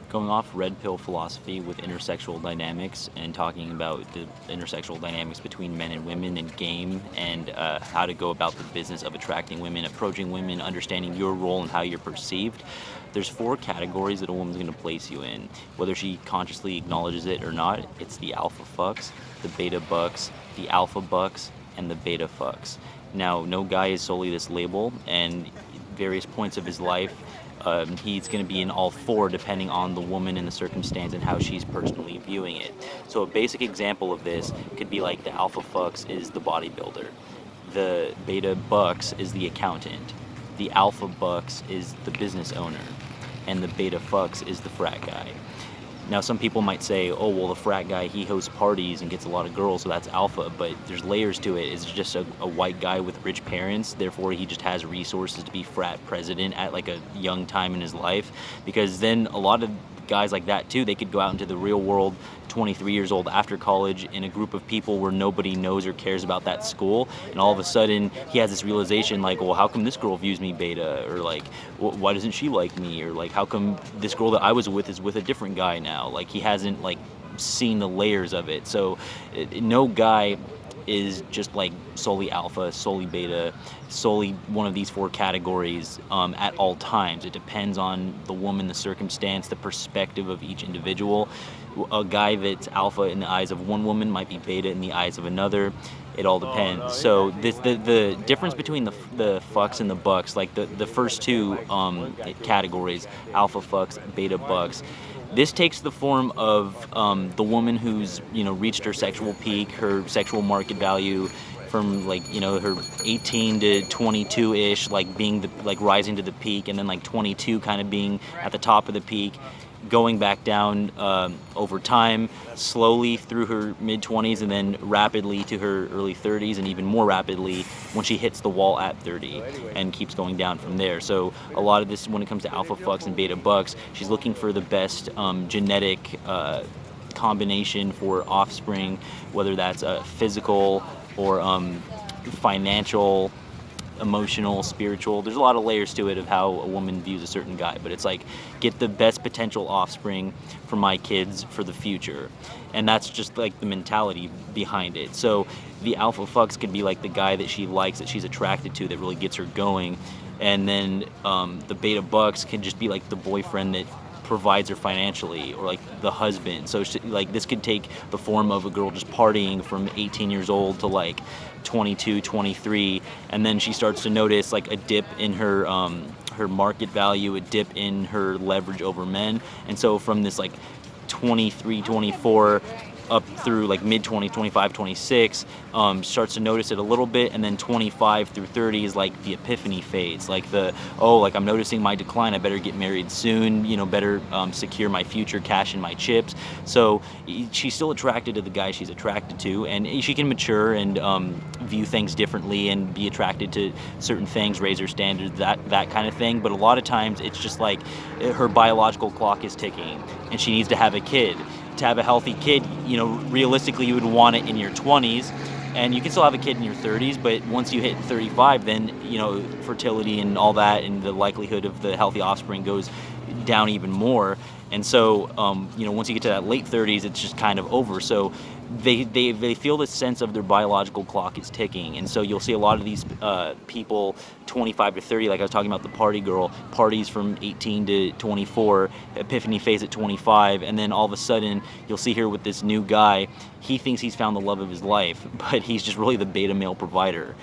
Going off red pill philosophy with intersexual dynamics and talking about the intersexual dynamics between men and women and game and how to go about the business of attracting women, approaching women, understanding your role and how you're perceived. There's 4 categories that a woman's going to place you in, whether she consciously acknowledges it or not. It's the alpha fucks, the beta bucks, the alpha bucks, and the beta fucks. Now, no guy is solely this label, and various points of his life, he's going to be in all 4 depending on the woman and the circumstance and how she's personally viewing it. So a basic example of this could be like the alpha fucks is the bodybuilder, the beta bucks is the accountant, the alpha bucks is the business owner, and the beta fucks is the frat guy. Now, some people might say, oh, well, the frat guy, he hosts parties and gets a lot of girls, so that's alpha, but there's layers to it. It's just a white guy with rich parents, therefore he just has resources to be frat president at like a young time in his life, because then a lot of guys like that too, they could go out into the real world 23 years old after college in a group of people where nobody knows or cares about that school, and all of a sudden he has this realization like, well, how come this girl views me beta, or like, why doesn't she like me, or like, how come this girl that I was with is with a different guy now? Like, he hasn't like seen the layers of it. So no guy is just like solely alpha, solely beta, solely one of these 4 categories at all times. It depends on the woman, the circumstance, the perspective of each individual. A guy that's alpha in the eyes of one woman might be beta in the eyes of another. It all depends. So the difference between the fucks and the bucks, like the first 2 categories, alpha fucks, beta bucks, this takes the form of the woman who's, reached her sexual peak, her sexual market value from like, her 18 to 22-ish, like being like rising to the peak, and then like 22 kind of being at the top of the peak, going back down over time, slowly through her mid-20s, and then rapidly to her early 30s, and even more rapidly when she hits the wall at 30, and keeps going down from there. So a lot of this, when it comes to alpha fucks and beta bucks, she's looking for the best genetic combination for offspring, whether that's physical or financial, emotional, spiritual. There's a lot of layers to it of how a woman views a certain guy, but it's like, get the best potential offspring for my kids for the future. And that's just like the mentality behind it. So the alpha fucks could be like the guy that she likes, that she's attracted to, that really gets her going. And then the beta bucks can just be like the boyfriend that provides her financially, or like the husband. So like, this could take the form of a girl just partying from 18 years old to like 22, 23, and then she starts to notice like a dip in her market value, a dip in her leverage over men. And so from this like 23, 24 up through like mid 20, 25, 26, starts to notice it a little bit, and then 25 through 30 is like the epiphany phase, like like I'm noticing my decline, I better get married soon, better secure my future, cash in my chips. So she's still attracted to the guy she's attracted to, and she can mature and view things differently and be attracted to certain things, raise her standards, that kind of thing. But a lot of times it's just like her biological clock is ticking and she needs to have a kid. To have a healthy kid, realistically you would want it in your 20s, and you can still have a kid in your 30s, but once you hit 35, then fertility and all that, and the likelihood of the healthy offspring goes down even more. And so once you get to that late 30s, it's just kind of over. So they feel this sense of their biological clock is ticking. And so you'll see a lot of these people 25 to 30, like I was talking about the party girl, parties from 18 to 24, epiphany phase at 25, and then all of a sudden you'll see her with this new guy. He thinks he's found the love of his life, but he's just really the beta male provider.